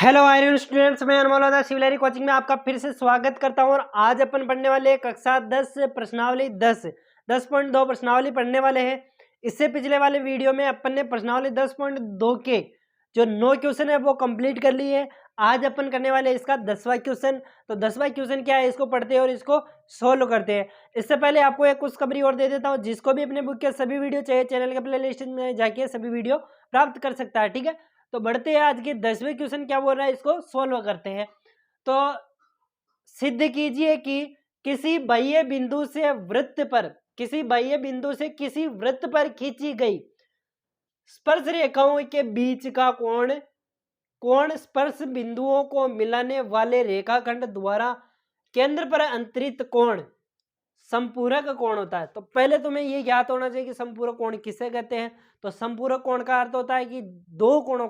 Hello iron students, मैं अनमोल सिविलरी coaching में आपका फिर से स्वागत करता हूं। और आज अपन पढ़ने वाले कक्षा 10 प्रश्नावली 10.2 प्रश्नावली पढ़ने वाले हैं। इससे पिछले वाले वीडियो में अपन ने प्रश्नावली 10.2 के जो 9 क्वेश्चन है वो कंप्लीट कर लिए है। आज अपन करने वाले इसका 10वां क्वेश्चन। तो 10वां क्वेश्चन क्या है, इसको पढ़ते हैं और इसको सोल्व करते हैं। इससे पहले आपको एक खुशखबरी और दे देता हूँ। जिसको भी अपने बुक के सभी वीडियो चाहिए, चैनल के प्ले लिस्ट में जाके सभी वीडियो प्राप्त कर सकता है। ठीक है, तो बढ़ते हैं। आज के 10वें क्वेश्चन क्या बोल रहा है, इसको सोल्व करते हैं। तो सिद्ध कीजिए कि किसी बाह्य बिंदु से वृत्त पर किसी वृत्त पर खींची गई स्पर्श रेखाओं के बीच का कोण स्पर्श बिंदुओं को मिलाने वाले रेखाखंड द्वारा केंद्र पर अंतरित कोण संपूरक कोण होता है। तो पहले तुम्हें ये ज्ञात होना चाहिए कि संपूरक कोण किसे कहते हैं। तो संपूरक कोण का अर्थ होता है कि दो कोणों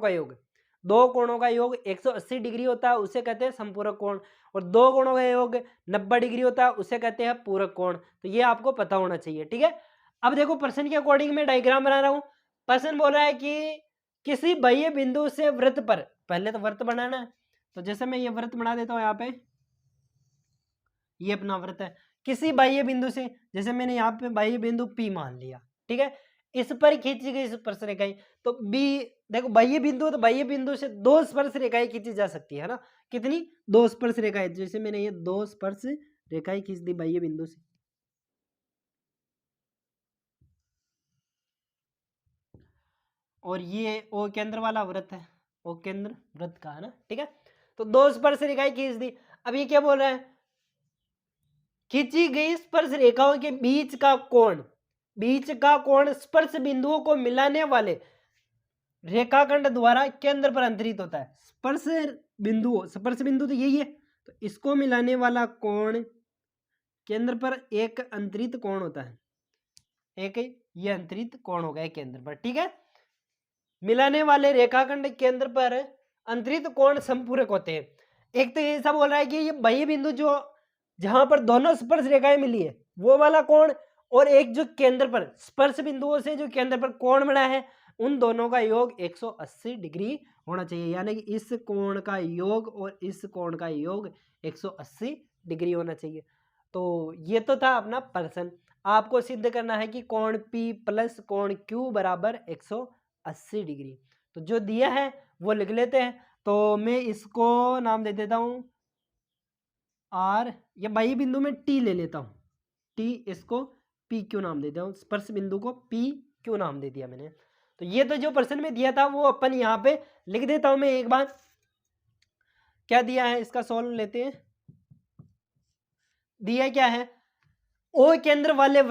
का योग 180 डिग्री होता है, उसे कहते हैं संपूरक कोण। और दो कोणों का योग 90 डिग्री होता है, उसे कहते हैं पूरक कोण। तो ये आपको पता होना चाहिए। ठीक है, अब देखो प्रश्न के अकॉर्डिंग मैं डायग्राम बना रहा हूं। प्रश्न बोल रहा है कि किसी बाह्य बिंदु से वृत्त पर, पहले तो वृत्त बनाना है। तो जैसे मैं ये वृत्त बना देता हूं, यहाँ पे ये अपना वृत्त है। किसी बाह्य बिंदु से, जैसे मैंने यहाँ पे बाह्य बिंदु P मान लिया, ठीक है, इस पर खींची गई स्पर्श रेखाएं। तो B देखो बाह्य बिंदु, तो बाह्य बिंदु से दो स्पर्श रेखाएं खींची जा सकती है ना। कितनी? दो स्पर्श रेखाएं। जैसे मैंने ये दो स्पर्श रेखाएं खींच दी बाह्य बिंदु से, और ये O केंद्र वाला वृत्त है, O केंद्र वृत्त का है ना। ठीक है, तो दो स्पर्श रेखाएं खींच दी। अब ये क्या बोल रहा है, खींची गई स्पर्श रेखाओं के बीच का कोण स्पर्श बिंदुओं को मिलाने वाले रेखाखंड द्वारा केंद्र पर अंतरित होता है। स्पर्श बिंदु तो यही है, तो इसको मिलाने वाला कोण केंद्र पर एक अंतरित कोण होता है। एक ये अंतरित कोण हो गया केंद्र पर। ठीक है, मिलाने वाले रेखाखंड केंद्र पर अंतरित कोण संपूरक होते हैं। एक तो ऐसा बोल रहा है कि ये बाह्य बिंदु जो जहां पर दोनों स्पर्श रेखाएं मिली है वो वाला कोण, और एक जो केंद्र पर स्पर्श बिंदुओं से जो केंद्र पर कोण बना है, उन दोनों का योग 180 डिग्री होना चाहिए। यानी कि इस कोण का योग और इस कोण का योग 180 डिग्री होना चाहिए। तो ये तो था अपना प्रश्न। आपको सिद्ध करना है कि कोण P प्लस कोण Q बराबर 180 डिग्री। तो जो दिया है वो लिख लेते हैं। तो मैं इसको नाम दे देता हूं R, या बाह्य बिंदु में T ले लेता हूं, T, इसको PQ नाम देता हूं, स्पर्श बिंदु को PQ नाम दे दिया मैंने। तो ये तो जो प्रश्न में दिया था वो अपन यहाँ पे लिख देता हूं मैं एक बार। क्या दिया है इसका सोल्व लेते हैं। दिया क्या है, O केंद्र वाले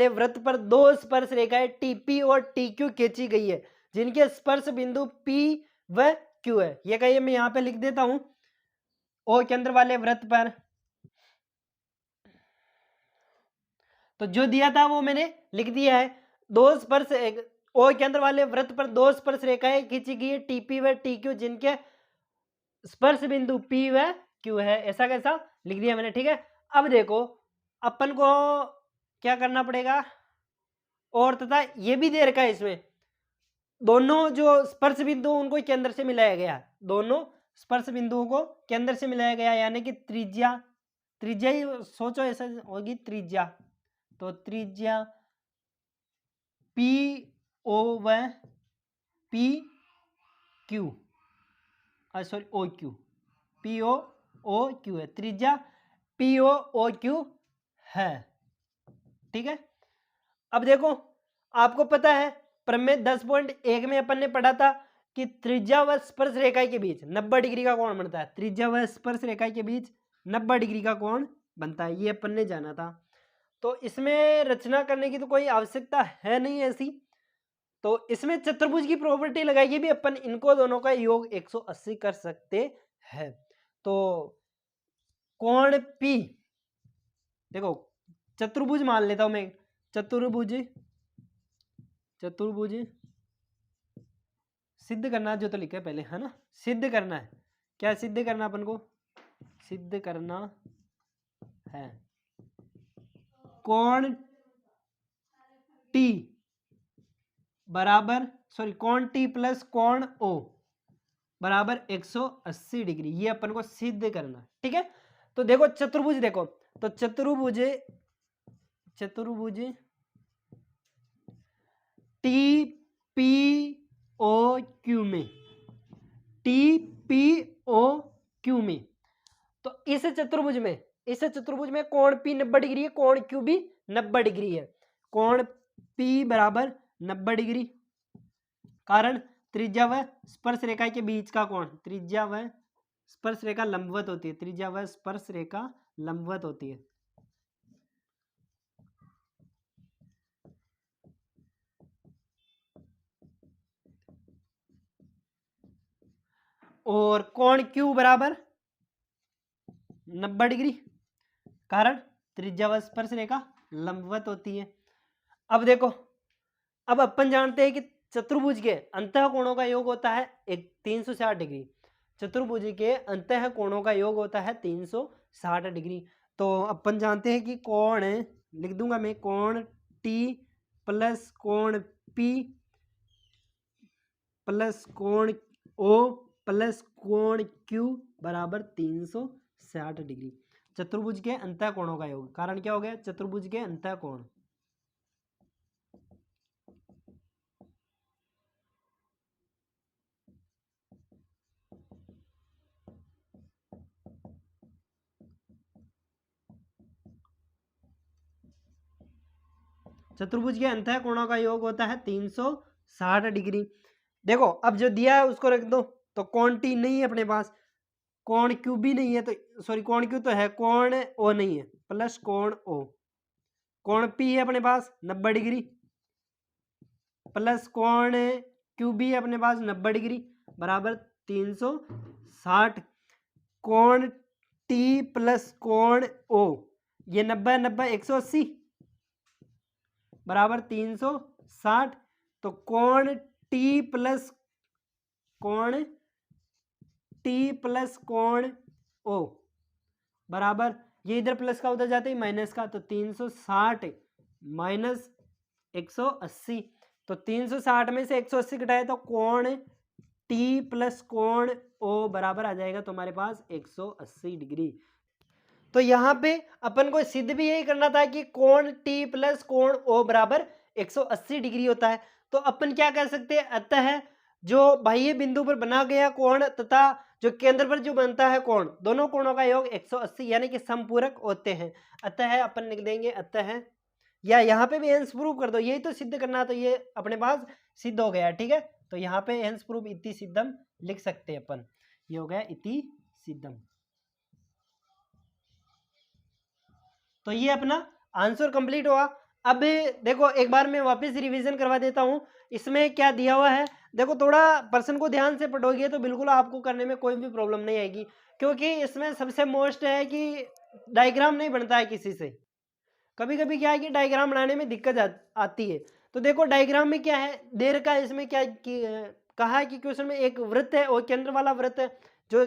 वृत्त पर दो स्पर्श रेखाएं TP और TQ खींची गई है, जिनके स्पर्श बिंदु P व Q है। ये कहिए मैं यहाँ पे लिख देता हूं, O केंद्र वाले वृत्त पर, तो जो दिया था वो मैंने लिख दिया है। दो स्पर्श O केंद्र वाले वृत्त पर दो स्पर्श रेखाएं खींची गई है TP व TQ, जिनके स्पर्श बिंदु P व Q है। ऐसा कैसा लिख दिया मैंने। ठीक है, अब देखो अपन को क्या करना पड़ेगा, और तथा ये भी दे रखा है इसमें, दोनों जो स्पर्श बिंदु उनको केंद्र से मिलाया गया, दोनों स्पर्श बिंदुओं को केंद्र से मिलाया गया, यानी कि त्रिज्या ही सोचो ऐसा होगी त्रिज्या। तो त्रिज्या PO व PQ, सॉरी OQ, POOQ है, त्रिज्या POOQ है। ठीक है, अब देखो आपको पता है प्रमेय 10.1 में अपन ने पढ़ा था कि त्रिज्या व स्पर्श रेखा के बीच 90 डिग्री का कोण बनता है। त्रिज्या व स्पर्श रेखा के बीच 90 डिग्री का कोण बनता है, ये अपन ने जाना था। तो इसमें रचना करने की तो कोई आवश्यकता है नहीं ऐसी। तो इसमें चतुर्भुज की प्रॉपर्टी लगाइए भी अपन इनको दोनों का योग 180 कर सकते हैं। तो कोण P, देखो चतुर्भुज मान लेता हूं मैं, चतुर्भुज सिद्ध करना जो तो लिखा है पहले, है ना, सिद्ध करना है। क्या सिद्ध करना अपन को, सिद्ध करना है कोण T बराबर, सॉरी कोण T प्लस कोण O बराबर 180 डिग्री, ये अपन को सिद्ध करना। ठीक है, तो देखो चतुर्भुज, देखो तो चतुर्भुज टी पी ओ क्यू में, टी पी ओ क्यू में, तो इस चतुर्भुज में कोण P 90 डिग्री है, कोण Q भी 90 डिग्री है। कोण P बराबर 90 डिग्री, कारण त्रिज्या व स्पर्श रेखा के बीच का कोण, त्रिज्या व स्पर्श रेखा लंबवत होती है, त्रिज्या व स्पर्श रेखा लंबवत होती है। और कोण Q बराबर 90 डिग्री, कारण त्रिज्या व स्पर्श रेखा लंबवत होती है। अब देखो, अब अपन जानते हैं कि चतुर्भुज के अंतः कोणों का योग होता है 360 डिग्री, चतुर्भुज के अंतः कोणों का योग होता है 360 डिग्री। तो अपन जानते हैं कि कोण, लिख दूंगा मैं, कोण T प्लस कोण P प्लस कोण O प्लस कोण Q बराबर 360 डिग्री, चतुर्भुज के अंतः कोणों का योग। कारण क्या हो गया, चतुर्भुज के अंतः कोण, चतुर्भुज के अंतः कोणों का योग होता है 360 डिग्री। देखो अब जो दिया है उसको रख दो, तो कोण T नहीं है अपने पास, कोण Q भी नहीं है, तो सॉरी कोण Q तो है, कोण O नहीं है, प्लस कोण O, कोण P है अपने पास 90 डिग्री, प्लस कोण Q भी है अपने पास 90 डिग्री, बराबर 360। कोण T प्लस कोण O, ये 90 90 180 बराबर 360। तो कोण T प्लस कोण O बराबर, ये इधर प्लस का उधर जाते ही माइनस का, तो 360 माइनस 180, तो 360 में से 180 घटाए तो कोण T प्लस कोण O बराबर आ जाएगा तुम्हारे पास 180 डिग्री। तो यहाँ पे अपन को सिद्ध भी यही करना था कि कोण T प्लस कोण O बराबर 180 डिग्री होता है। तो अपन क्या कर सकते हैं, अतः जो बाह्य बिंदु पर बना गया कोण तथा जो केंद्र पर जो बनता है कोण, दोनों कोणों का योग 180 यानी कि समपूरक होते हैं। अतः अपन लिख देंगे अतः, या यहाँ पे भी हेंस प्रूव कर दो, यही तो सिद्ध करना, तो ये अपने पास सिद्ध हो गया। ठीक है, तो यहाँ पे हेंस प्रूव इति सिद्धम लिख सकते हैं अपन, ये हो गया इति सिद्धम। तो ये अपना आंसर कंप्लीट हुआ। अब देखो एक बार मैं वापस रिवीजन करवा देता हूँ, इसमें क्या दिया हुआ है। देखो थोड़ा पर्सन को ध्यान से पढ़ोगे तो बिल्कुल आपको करने में कोई भी प्रॉब्लम नहीं आएगी, क्योंकि इसमें सबसे मोस्ट है कि डायग्राम नहीं बनता है किसी से। कभी कभी क्या है कि डायग्राम बनाने में दिक्कत आती है। तो देखो डायग्राम में क्या है, देर का इसमें क्या कहा है कि क्वेश्चन में एक वृत्त है और केंद्र वाला वृत्त है जो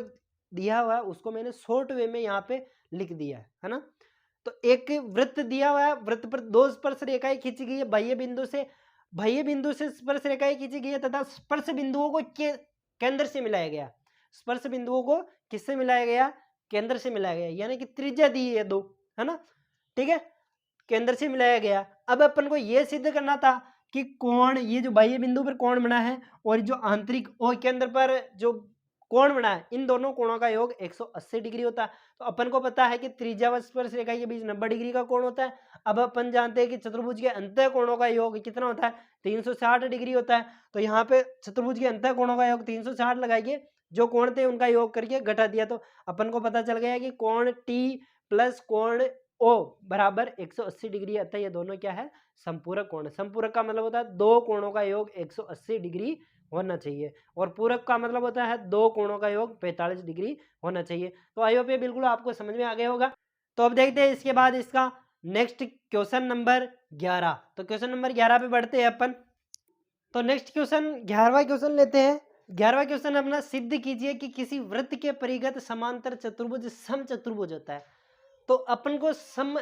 दिया हुआ है, उसको मैंने शॉर्ट वे में यहाँ पे लिख दिया है ना। तो एक वृत्त दिया हुआ है, वृत्त पर दो स्पर्श रेखाएं खींची गई है, बाह्य बिंदु से स्पर्श रेखाएं खींची गई है तथा स्पर्श बिंदुओं को केंद्र से मिलाया गया। स्पर्श बिंदुओं को किससे मिलाया गया, केंद्र से मिलाया गया, यानी कि त्रिज्या दी है 2, है ना। ठीक है, केंद्र से मिलाया गया। अब अपन को यह सिद्ध करना था कि कोण, ये जो बाह्य बिंदु पर कोण बना है और जो आंतरिक और केंद्र पर जो कोण बना है, इन दोनों कोणों का योग 180 डिग्री होता है। तो अपन को पता है कि त्रिज्या व स्पर्श रेखा के बीच 90 डिग्री का कोण होता है। अब अपन जानते हैं कि चतुर्भुज के अंतः कोणों का योग कितना होता है, 360 डिग्री होता है। तो यहाँ पे चतुर्भुज के अंतः कोणों का योग 360 लगाइए, जो कोण थे उनका योग करके घटा दिया, तो अपन को पता चल गया कि कोण T प्लस कोण O बराबर 180 डिग्री। अतः ये दोनों क्या है, संपूरक कोण। संपूरक का मतलब होता है दो कोणों का योग 180 डिग्री होना चाहिए, और पूरक का मतलब होता है दो कोणों का योग 45 डिग्री होना चाहिए। तो आई होप ये बिल्कुल आपको समझ में आ गया होगा। तो अब देखते हैं इसके बाद इसका नेक्स्ट क्वेश्चन नंबर 11। तो क्वेश्चन नंबर 11 पे बढ़ते हैं अपन। तो नेक्स्ट क्वेश्चन 11वां क्वेश्चन लेते हैं। 11वां क्वेश्चन अपना, सिद्ध कीजिए कि किसी वृत्त के परिगत समांतर चतुर्भुज समचतुर्भुज होता है। तो अपन को सम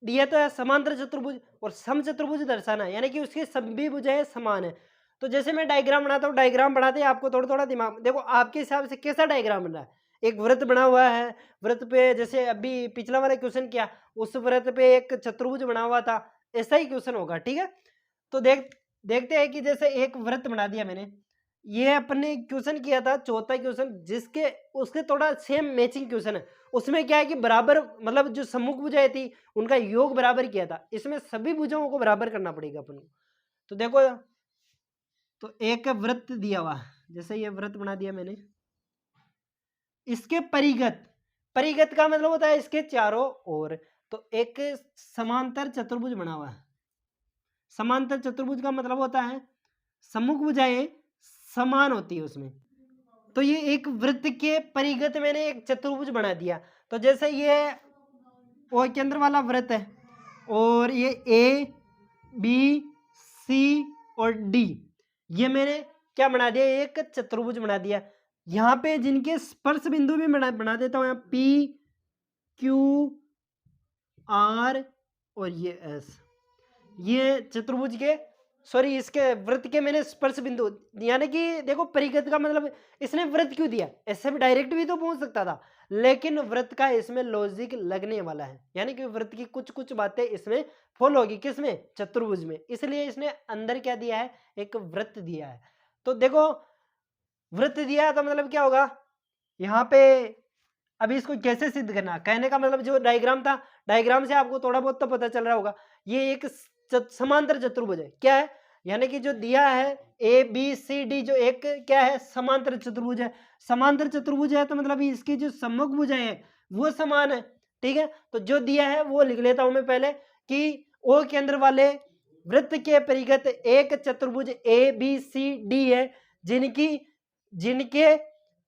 दिया तो है समांतर चतुर्भुज और समचतुर्भुज दर्शाना है, यानी कि उसकी सभी भुजाएं समान है। तो जैसे मैं डायग्राम बनाता हूँ, डायग्राम बनाते ही आपको थोड़ा थोड़ा दिमाग, देखो आपके हिसाब से कैसा डायग्राम बन रहा है। एक वृत्त बना हुआ है, वृत्त पे जैसे अभी पिछला वाला क्वेश्चन किया, उस वृत्त पे एक चतुर्भुज बना हुआ था, ऐसा ही क्वेश्चन होगा। ठीक है, तो देखते हैं कि जैसे एक वृत्त बना दिया मैंने, ये अपने क्वेश्चन किया था चौथा क्वेश्चन, जिसके उसके थोड़ा सेम मैचिंग क्वेश्चन है। उसमें क्या है कि बराबर, मतलब जो सम्मुख भुजाएं थी उनका योग बराबर किया था, इसमें सभी भुजाओं को बराबर करना पड़ेगा अपन को। तो देखो, तो एक वृत्त दिया हुआ, जैसे ये वृत्त बना दिया मैंने, इसके परिगत, परिगत का मतलब होता है इसके चारों ओर, तो एक समांतर चतुर्भुज बना हुआ है। समांतर चतुर्भुज का मतलब होता है सम्मुख भुजाएं समान होती है उसमें। तो ये एक वृत्त के परिगत मैंने एक चतुर्भुज बना दिया। तो जैसे ये ओ केंद्र वाला वृत्त है, और ये ए बी सी और डी, ये मैंने क्या बना दिया, एक चतुर्भुज बना दिया। यहाँ पे जिनके स्पर्श बिंदु भी बना देता हूँ, यहाँ पी क्यू आर और ये एस, ये चतुर्भुज के, सॉरी इसके वृत्त के मैंने स्पर्श बिंदु, यानी कि देखो परिगत का मतलब इसने वृत्त क्यों दिया, ऐसे भी डायरेक्ट भी तो पहुंच सकता था, लेकिन वृत्त का इसमें लॉजिक लगने वाला है, यानी कि वृत्त की कुछ कुछ बातें इसमें फॉलो होगी, किसमें, चतुर्भुज में, इसलिए इसने अंदर क्या दिया है, एक वृत्त दिया है। तो देखो वृत्त दिया है तो मतलब क्या होगा यहाँ पे, अभी इसको कैसे सिद्ध करना, कहने का मतलब जो डायग्राम था, डायग्राम से आपको थोड़ा बहुत तो पता चल रहा होगा, ये एक समांतर चतुर्भुज है। क्या है, यानी कि जो दिया है ए बी सी डी, जो एक क्या है, समांतर चतुर्भुज है। समांतर चतुर्भुज है तो मतलब इसकी जो सम्मुख भुजाएं हैं वो समान है। ठीक है, तो जो दिया है वो लिख लेता हूं मैं पहले, कि ओ केंद्र वाले वृत्त के परिगत एक चतुर्भुज ए बी सी डी है, जिनके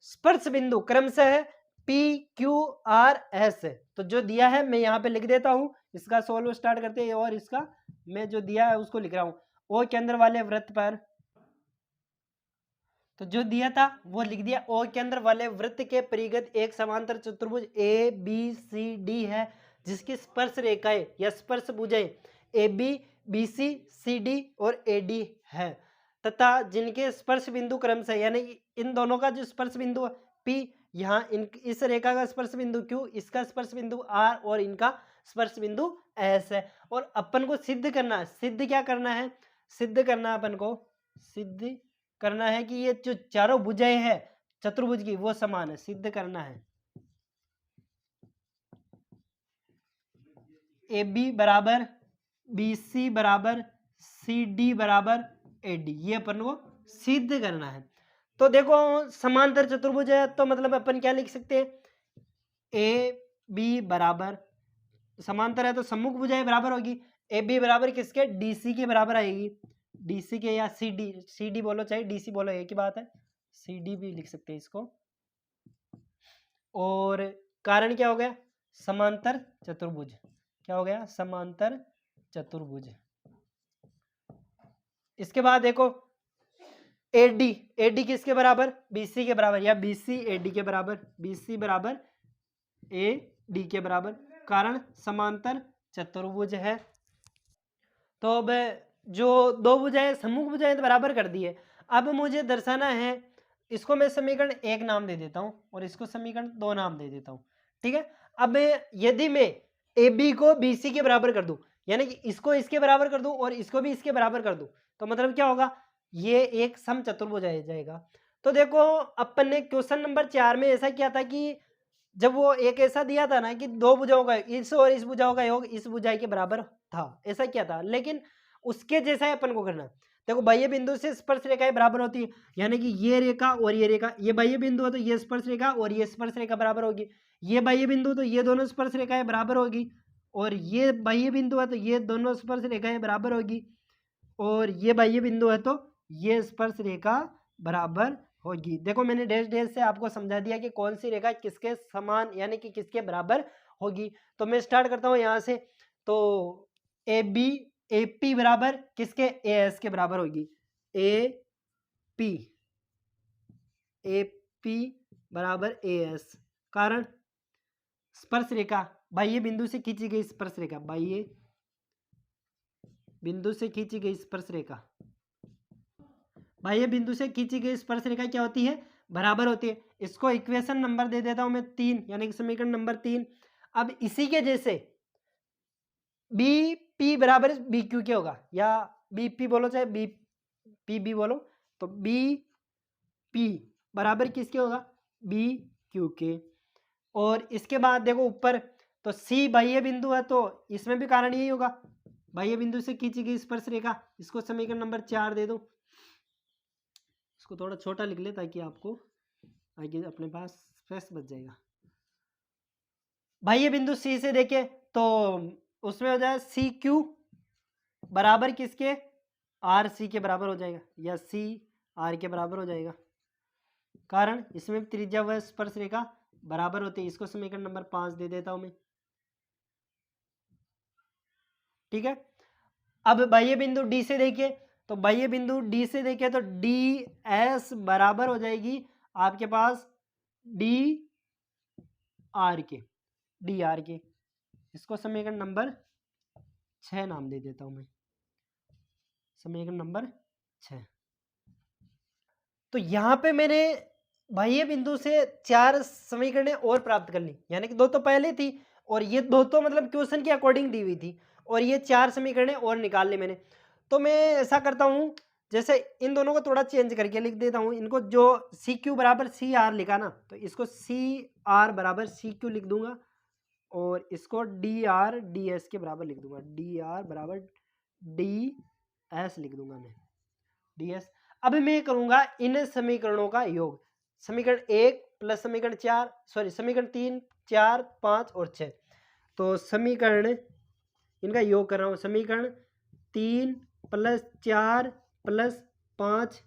स्पर्श बिंदु क्रमशः पी क्यू आर एस है। तो जो दिया है मैं यहाँ पे लिख देता हूँ, इसका सोल्व स्टार्ट करते हैं, और इसका मैं जो दिया है उसको लिख रहा हूँ। ओ केंद्र वाले वृत्त पर, तो जो दिया था वो लिख दिया, ओ केंद्र वाले वृत्त के परिगत एक समांतर चतुर्भुज ए बी सी डी है, जिसकी स्पर्श रेखाएं या स्पर्श भुजाएं ए बी सी डी और ए डी है, तथा जिनके स्पर्श बिंदु क्रमशः, यानी इन दोनों का जो स्पर्श बिंदु पी, यहाँ इस रेखा का स्पर्श बिंदु क्यू, इसका स्पर्श बिंदु आर और इनका स्पर्श बिंदु एस है। और अपन को सिद्ध करना है, सिद्ध क्या करना है, सिद्ध करना है अपन को, सिद्ध करना है कि ये जो चारों भुजाएं हैं चतुर्भुज की वो समान है, सिद्ध करना है। ए बी बराबर बी सी बराबर सी डी बराबर ए डी, ये अपन को सिद्ध करना है। तो देखो समांतर चतुर्भुज है तो मतलब अपन क्या लिख सकते हैं, ए बी बराबर, समांतर है तो सम्मुख भुजाएं बराबर होगी, ए बी बराबर किसके, डी सी के बराबर आएगी, डी सी के, या सी डी बोलो चाहे डी सी बोलो, एक ही बात है, सी डी भी लिख सकते हैं इसको। और कारण क्या हो गया, समांतर चतुर्भुज, क्या हो गया, समांतर चतुर्भुज। इसके बाद देखो एडी, एडी किसके बराबर, बीसी के बराबर, या बीसी एडी के बराबर, बीसी बराबर ए डी के बराबर, कारण समांतर चतुर्भुज है। तो अब जो दो भुजाएं सम्मुख भुजाएं तो बराबर कर दी है, अब मुझे दर्शाना है, इसको मैं समीकरण 1 नाम दे देता हूं और इसको समीकरण 2 नाम दे देता हूं। ठीक है, अब यदि मैं ए बी को बी सी के बराबर कर दूं, यानी कि इसको इसके बराबर कर दूं और इसको भी इसके बराबर कर दूं, तो मतलब क्या होगा, ये एक सम चतुर्भुज आ जाएगा। तो देखो अपन ने क्वेश्चन नंबर 4 में ऐसा किया था कि जब वो एक ऐसा दिया था ना कि दो भुजाओं का, इस और इस भुजाओं का योग इस भुजाएं के बराबर था, ऐसा किया था, लेकिन उसके जैसा ही अपन को करना। देखो बाह्य बिंदु से स्पर्श रेखाएं बराबर होती है, यानी कि ये रेखा और ये रेखा, ये बाह्य बिंदु है तो ये स्पर्श रेखा और ये स्पर्श रेखा बराबर होगी, ये बाह्य बिंदु तो ये दोनों स्पर्श रेखाएं बराबर होगी, और ये बाह्य बिंदु है तो ये दोनों स्पर्श रेखाएं बराबर होगी, और ये बाह्य बिंदु है तो ये स्पर्श रेखा बराबर होगी। देखो मैंने डैश डैश से आपको समझा दिया कि कौन सी रेखा किसके समान यानी कि किसके बराबर होगी। तो मैं स्टार्ट करता हूँ यहाँ से, तो ए बी ए पी बराबर किसके, ए एस के बराबर होगी, ए पी बराबर ए एस, कारण स्पर्श रेखा बाह्य बिंदु से खींची गई स्पर्श रेखा, बाह्य बिंदु से खींची गई स्पर्श रेखा बाह्य बिंदु से खींची गई स्पर्श रेखा क्या होती है, बराबर होती है। इसको इक्वेशन नंबर दे देता हूं मैं 3, यानी कि समीकरण नंबर 3। अब इसी के जैसे बी पी बराबर बी क्यू क्या होगा, या बी पी बोलो चाहे बी पी बी बोलो, तो बी पी बराबर किसके होगा, बी क्यू के। और इसके बाद देखो ऊपर, तो सी बाह्य बिंदु है तो इसमें भी कारण यही होगा, बाह्य बिंदु से खींची गई स्पर्श रेखा। इसको समीकरण नंबर 4 दे दो। इसको थोड़ा छोटा लिख ले ताकि आपको आगे अपने पास स्पेस बच जाएगा। बाह्य बिंदु सी से देखे तो उसमें हो जाए सी क्यू बराबर किसके, आर सी के बराबर हो जाएगा, या सी आर के बराबर हो जाएगा। कारण इसमें त्रिज्या व स्पर्श रेखा बराबर होती है। इसको समीकरण नंबर 5 दे देता हूं मैं, ठीक है। अब बाह्य बिंदु डी से देखिए, तो बाह्य बिंदु डी से देखिए तो डी एस बराबर हो जाएगी आपके पास डी आर के, डी आर के। इसको समीकरण नंबर 6 नाम दे देता हूं मैं, समीकरण नंबर 6। तो यहां पे मैंने बाह्य बिंदु से 4 समीकरणें और प्राप्त कर ली, यानी कि 2 तो पहले थी और ये 2 तो मतलब क्वेश्चन के अकॉर्डिंग दी हुई थी, और ये 4 समीकरणें और निकाल ली मैंने। तो मैं ऐसा करता हूं, जैसे इन दोनों को थोड़ा चेंज करके लिख देता हूं। इनको जो सी क्यू बराबर सी आर लिखा ना, तो इसको सी आर बराबर सी क्यू लिख दूंगा, और इसको डी आर डी एस के बराबर लिख दूंगा, डी आर बराबर डी एस लिख दूंगा मैं, डी एस। अब मैं करूंगा इन समीकरणों का योग, समीकरण 1 प्लस समीकरण 4, सॉरी समीकरण 3 4 5 और 6। तो समीकरण इनका योग कर रहा हूं, समीकरण 3 प्लस 4 प्लस 5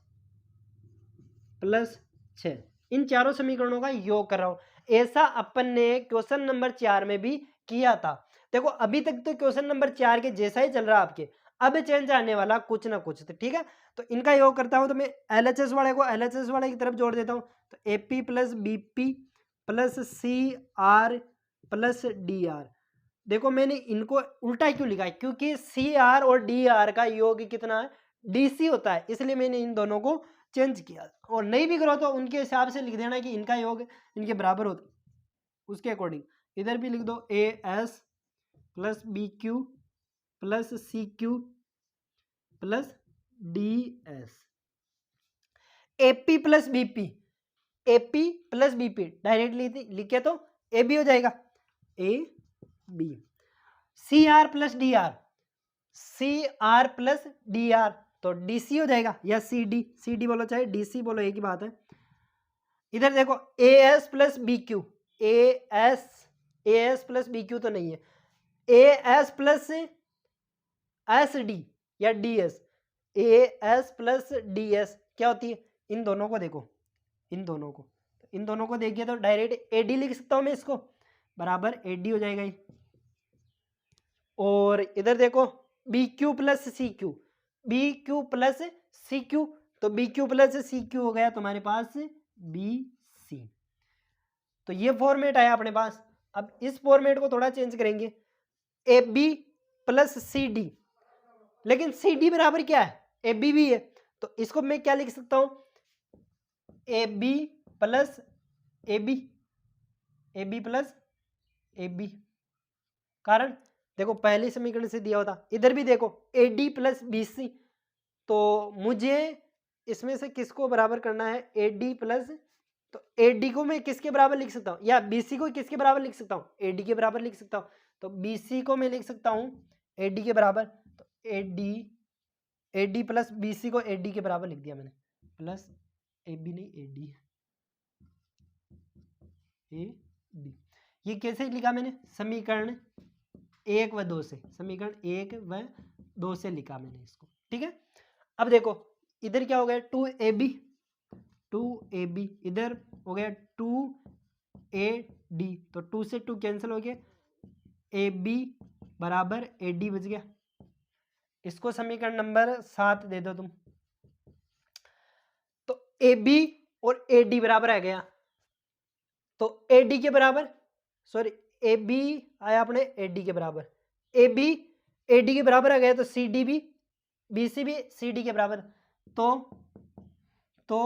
प्लस 6, इन चारों समीकरणों का योग कर रहा हूं। ऐसा अपन ने क्वेश्चन नंबर 4 में भी किया था। देखो अभी तक तो क्वेश्चन नंबर 4 के जैसा ही चल रहा है आपके, अब चेंज आने वाला कुछ ना कुछ, तो ठीक है। तो इनका योग करता हूं, तो मैं एलएचएस वाले को एलएचएस वाले की तरफ जोड़ देता हूं। तो AP plus BP plus C R plus D R. देखो मैंने इनको उल्टा क्यों लिखा है, क्योंकि सी आर और डी आर का योग कितना है, डीसी होता है, इसलिए मैंने इन दोनों को चेंज किया। और नहीं भी करो तो उनके हिसाब से लिख देना कि इनका योग इनके बराबर होता, उसके अकॉर्डिंग इधर भी लिख दो A S plus B Q plus C Q plus D S. AP plus BP, AP plus BP directly लिखे तो ए बी हो जाएगा, A B. C R plus D R, C R plus D R तो D C हो जाएगा, या C D, C D बोलो चाहे डी सी बोलो, एक ही बात है। इधर देखो A S plus B Q, A S plus B Q तो नहीं है, A S plus S D या D S, A S plus D S क्या होती है, इन दोनों को देखो, इन दोनों को देखिए तो डायरेक्ट ए डी लिख सकता हूं मैं, इसको बराबर ए डी हो जाएगा ये। और इधर देखो B Q plus C Q, B Q plus C Q, तो B Q plus C Q हो गया तुम्हारे पास बी सी। तो ये फॉर्मेट आया अपने पास। अब इस फॉर्मेट को थोड़ा चेंज करेंगे, A B plus C D, लेकिन सी डी बराबर क्या है, ए बी भी है, तो इसको मैं क्या लिख सकता हूं, A B plus A B, A B plus A B. कारण देखो पहले समीकरण से दिया होता, इधर भी देखो A D plus B C, तो मुझे इसमें से किसको बराबर करना है, ए डी प्लस, तो ए डी को मैं किसके बराबर लिख सकता हूँ, या बी सी को किसके बराबर लिख सकता हूँ, ए डी के बराबर लिख सकता हूँ। तो बी सी को मैं लिख सकता हूँ ए डी के बराबर, तो A D plus B C को ए डी के बराबर लिख दिया मैंने, प्लस ए बी नहीं ए डी, ए डी। ये कैसे लिखा मैंने, समीकरण 1 व 2 से, समीकरण 1 व 2 से लिखा मैंने इसको, ठीक है। अब देखो इधर क्या हो गया, 2ab, 2ab, इधर हो गया 2ad, तो 2 से 2 कैंसिल हो गया, ab बराबर ad बच गया। इसको समीकरण नंबर 7 दे दो तुम, तो ab और ad बराबर आ गया, तो ad के बराबर, सॉरी ए बी आया अपने ए डी के बराबर, ए बी ए डी के बराबर आ गया, तो सी डी भी, बी सी भी सी डी के बराबर, तो तो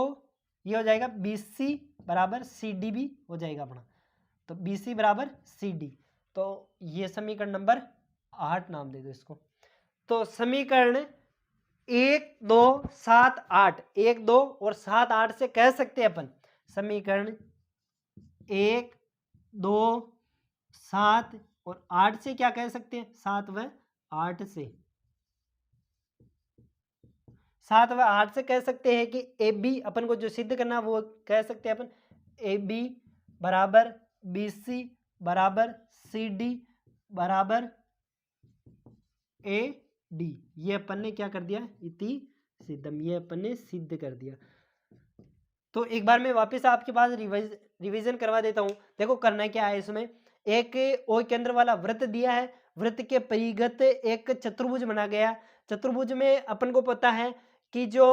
ये हो जाएगा BC बराबर CD भी हो जाएगा अपना। तो BC बराबर CD, तो ये समीकरण नंबर 8 नाम दे दो इसको। तो समीकरण 1 2 7 8, 1 2 और 7 8 से कह सकते हैं अपन समीकरण 1 2 7 और 8 से क्या कह सकते हैं, 7 व 8 से, 7 व 8 से कह सकते हैं कि AB अपन को जो सिद्ध करना वो कह सकते हैं अपन AB बराबर BC बराबर CD बराबर AD। ये अपन ने क्या कर दिया, इति सिद्धम, ये अपन ने सिद्ध कर दिया। तो एक बार मैं वापस आपके पास रिवीजन करवा देता हूँ। देखो करना क्या है, इसमें एक ओ केंद्र वाला वृत्त दिया है, वृत्त के परिगत एक चतुर्भुज बना गया। चतुर्भुज में अपन को पता है कि जो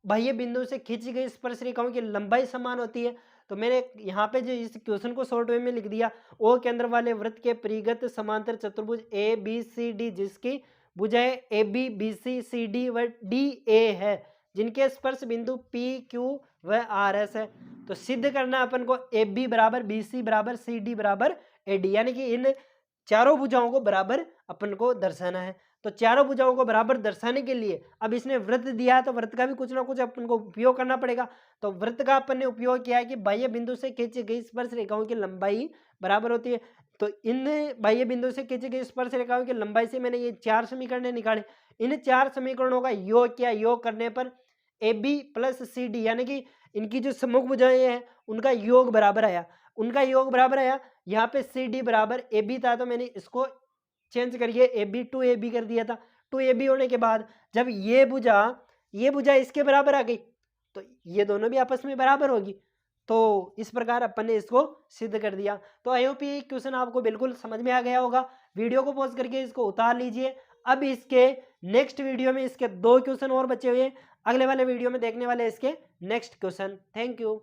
बाह्य बिंदु से खींची गई स्पर्श रेखाओं की लंबाई समान होती है। तो मैंने यहाँ पे जो इस क्वेश्चन को शॉर्ट वे में लिख दिया, ओ केंद्र वाले वृत्त के परिगत समांतर चतुर्भुज ABCD जिसकी भुजाएं AB BC CD व DA है, जिनके स्पर्श बिंदु PQ व RS है। तो सिद्ध करना अपन को AB बराबर BC बराबर CD बराबर AD, यानी कि इन चारों भुजाओं को बराबर अपन को दर्शाना है। तो चारों भुजाओं को बराबर दर्शाने के लिए अब इसने वृत्त दिया है तो वृत्त का भी कुछ ना कुछ अपन को उपयोग करना पड़ेगा। तो वृत्त का अपन ने उपयोग किया है कि बाह्य बिंदु से खींची गई स्पर्श रेखाओं की लंबाई बराबर होती है। तो इन बाह्य बिंदु से खींची गई स्पर्श रेखाओं की लंबाई से मैंने ये 4 समीकरण निकाले। इन 4 समीकरणों का योग किया, योग करने पर AB प्लस CD यानी कि इनकी जो सम्मुख भुजाएं हैं उनका योग बराबर आया, उनका योग बराबर आया। यहाँ पे CD बराबर AB था तो मैंने इसको चेंज करके AB 2AB कर दिया था। 2AB होने के बाद जब ये भुजा इसके बराबर आ गई तो ये दोनों भी आपस में बराबर होगी। तो इस प्रकार अपन ने इसको सिद्ध कर दिया। तो आई होप ये क्वेश्चन आपको बिल्कुल समझ में आ गया होगा। वीडियो को पॉज करके इसको उतार लीजिए। अब इसके नेक्स्ट वीडियो में इसके 2 क्वेश्चन और बचे हुए हैं, अगले वाले वीडियो में देखने वाले इसके नेक्स्ट क्वेश्चन। Thank you.